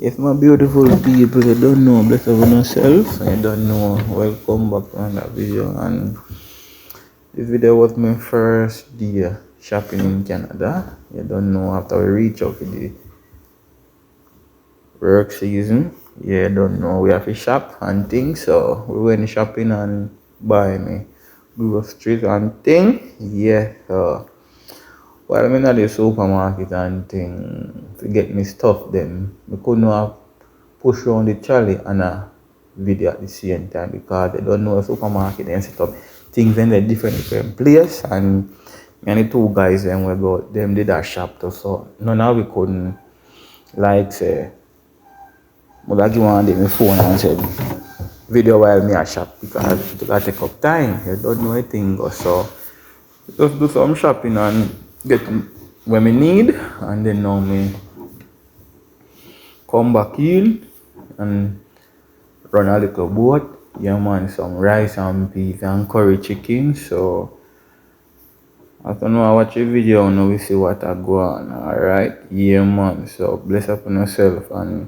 If my beautiful people, you don't know, bless up on yourself, and you don't know, welcome back on that video. And this video was my first day shopping in Canada. You don't know, after we reach out for the work season, you don't know, we have to shop and things. So we went shopping and buy me groceries and thing. Yeah, so while I'm in the supermarket and thing to get me stuff, then we couldn't have push around the trolley and a video at the same time because they don't know the supermarket and set up things in a different place. And me and the two guys then we go, them did that shop too, so none of we couldn't like say, but I give one day my phone and said video while me a shop because it gotta take up time. You don't know anything go, so just do some shopping and get what me need, and then now me come back in and run a little boat. Yeah man, some rice and peas and curry chicken. So after now I watch a video now we see what I go on. Alright, yeah man. So bless up on yourself and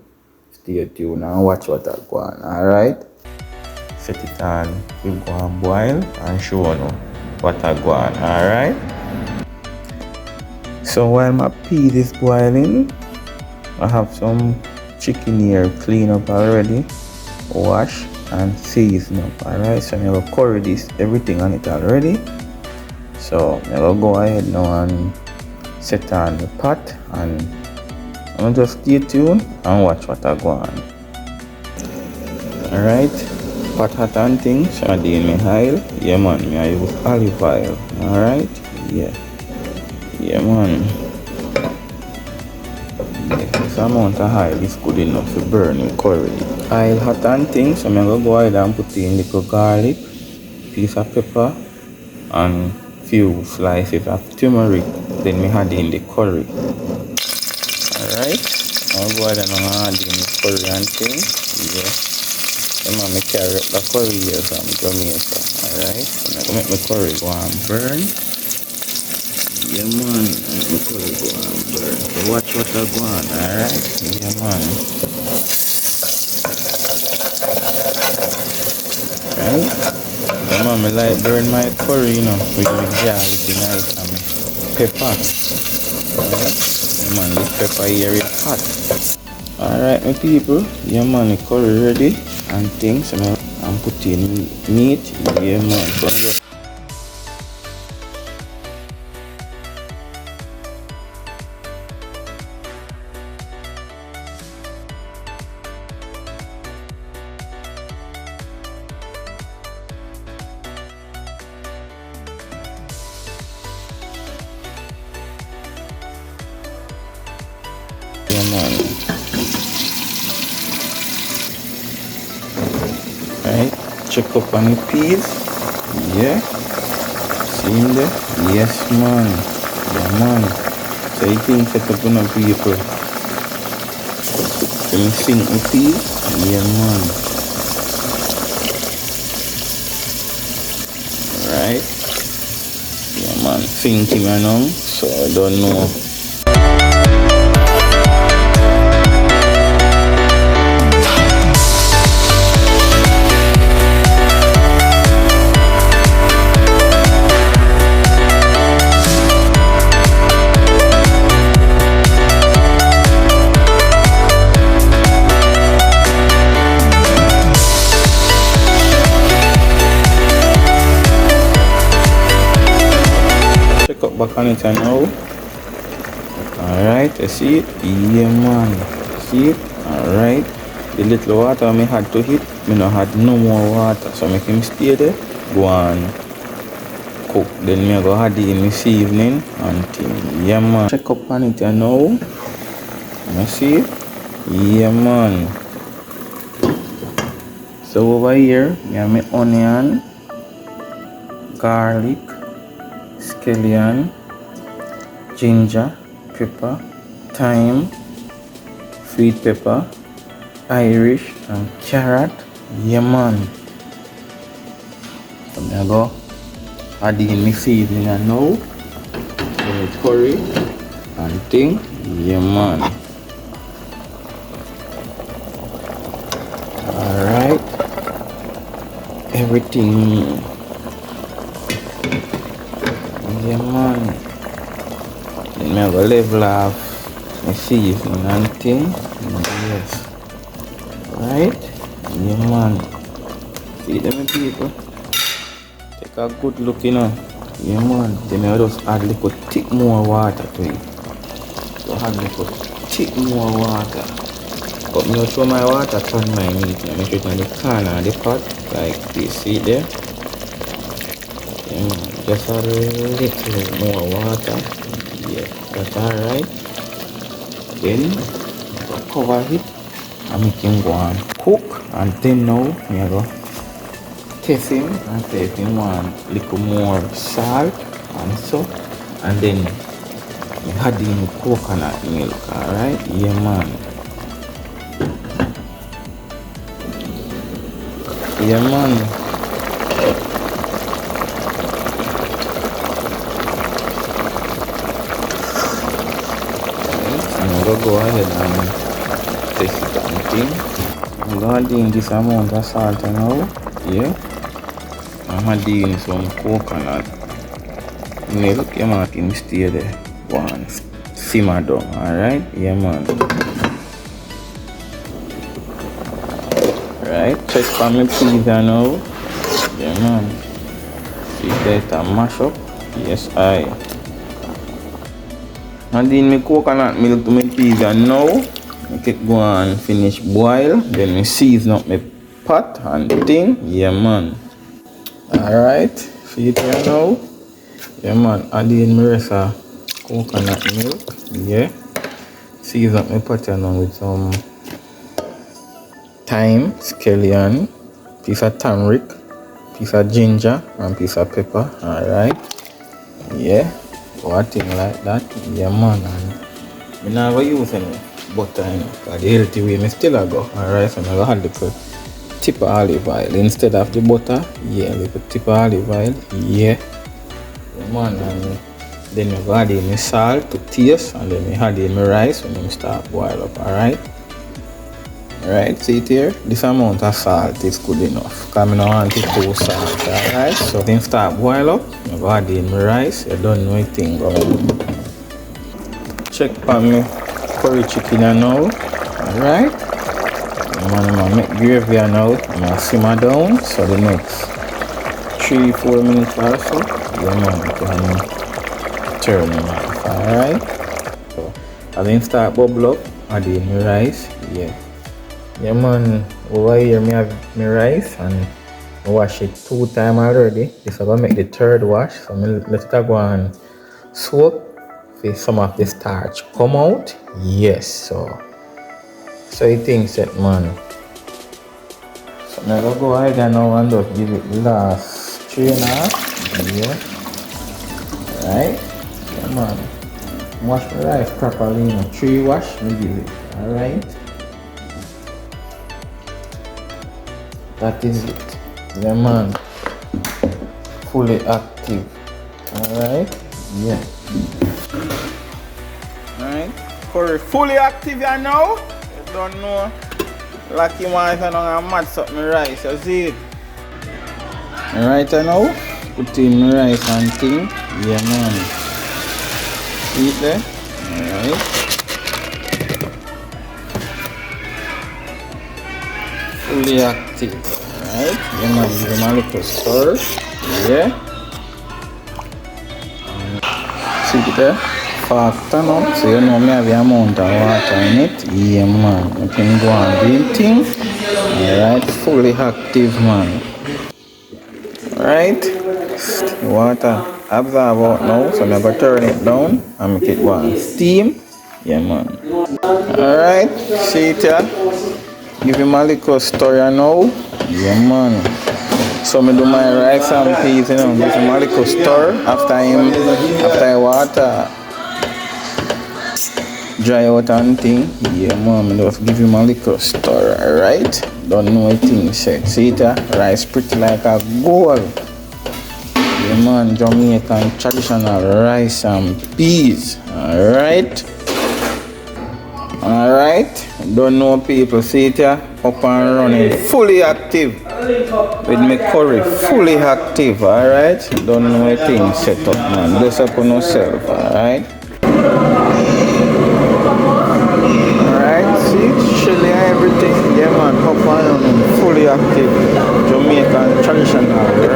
stay tuned and watch what I go on. Alright. Set it on, we go and boil and show you what I go on. Alright. So while my peas is boiling, I have some chicken here clean up already, wash and season up. Alright, so I'm gonna curry this everything on it already. So I'm gonna go ahead now and set on the pot, and I'm gonna just stay tuned and watch what I go on. Alright, pot hot and things, so I do my oil. Yeah man, I use olive oil. Alright, yeah man. This amount of oil is good enough to burn in curry. Oil hot and things, so I'm gonna go ahead and put in little garlic, piece of pepper, and few slices of turmeric. Then we add in the curry. Alright, I'll go ahead and add in the curry and things. Yeah, I'm gonna carry up the curry here from Jamaica. Alright, I'm gonna make my curry go and burn. Yeah man, my curry go and burn. So watch what I go on. Alright, yeah man. Right? The mama like burn my curry, you know, with the garlic and pepper. Alright? Yeah, man, this pepper here is hot. Alright, my people, yeah man, the curry ready and things. I'm putting meat. Yeah man, so I'm just man. Right, check up on the peas. Yeah, see in there? Yes man. Yeah man. So you think set up on the people. Can you sink the peas? Yeah man. Right. Yeah man. Sink him along. So I don't know. Back on it now. Alright, you see it? Yeah man. See it? Alright. The little water I had to hit, I no had no more water. So make him stay there. Go and cook. Then me go add it in this evening and thing. Yeah man. Check up on it now. You see it? Yeah man. So over here, I have my onion, garlic, scallion, ginger, pepper, thyme, sweet pepper, Irish, and carrot. Yeah man. So I'm go add in my seasoning and now curry and thing. Yeah man. everything. Yeah, man. Then I go level off my seasoning and thing. Yes. Right? Yeah, man. See them people. Take a good look, Yeah, man. Then I just add a little tick more water to it. So add a little tick more water. But me throw my water on my meat. I make it in the corner of the pot. Like this. See it there? Yeah, man. Just a little more water. Yeah, that's alright. Then I cover it and make him go and cook. And then now I go test him and see if he want a little more salt and so. And then I add in coconut milk. Alright? Yeah, man. Yeah, man. I'm gonna go ahead and test it and thing. I'm gonna add in this amount of salt now. Yeah. I'm adding some coconut milk. Yeah, man, can stay there. One simmer down. Alright? Yeah, man. Right, check for my pizza now. Yeah, man. See that a mash up. Yes, I. And then my coconut milk to my pizza now. Make it go and finish boil. Then we season up my pot and thing. Yeah, man. Alright, see it here now. Yeah, man. Add in my rest of coconut milk. Yeah. Season up my pot here now with some thyme, scallion, piece of turmeric, piece of ginger, and piece of pepper. Alright. Yeah. One thing like that. Yeah, man. And I'm not going to use any butter, because the healthy way I still go. Alright, so I'm going to add a little tip of olive oil instead of the butter. Yeah, a little tip of olive oil. Yeah. Yeah, man. And then I'm going to add in the salt to taste, and then I add in my rice when I start boil up. Alright. Alright, see it here? This amount of salt is good enough. Because I don't want it too salt. Alright, so then start boil up. I'm going to add in my rice. You don't know anything going on. Check for me curry chicken now. Alright. I'm going to make gravy now. I'm going to simmer down. So the next 3-4 minutes or so, yeah, man, you can turn it off. Alright. So I then start bubble up. Add in my rice. Yeah. Yeah, man, over here I have my rice and I wash it 2 times already. This is going to make the 3rd wash. So let it go and soak for some of the starch come out. Yes, so you think that, man. So I'm going to go ahead and now and just give it the last 3.5. Yeah. Right? Yeah, man. Wash my rice properly, 3 wash, we give it. Alright. That is it. Yeah, man. Fully active. Alright? Yeah. Alright. Curry fully active here now. You don't know. Lucky one is not mad something rice. You see it? Alright now. Put in my rice and thing. Yeah, man. See it there? Alright. Fully active. Alright, then I give them a little stir. Yeah. See it there? Factor now. So you know me have the amount of water in it. Yeah, man. You can go and do thing. Alright, fully active, man. Alright. Water absorb out now. So I'm going to turn it down and make it go and steam. Yeah, man. Alright, see it here? Give him a little stir now. Yeah, man. So I do my rice and peas, give him a little stir after water dry out and thing. Yeah, man, just give him a little stir, alright? Don't know anything said. See it, rice pretty like a gold. Yeah, man, Jamaican traditional rice and peas, alright? Alright, don't know people, see it here, up and running, fully active. with my curry fully active, alright? Don't know my thing set up, man. Bless up on yourself, alright? Alright, see, chili and everything. Yeah, man, up and on, fully active. Jamaican traditional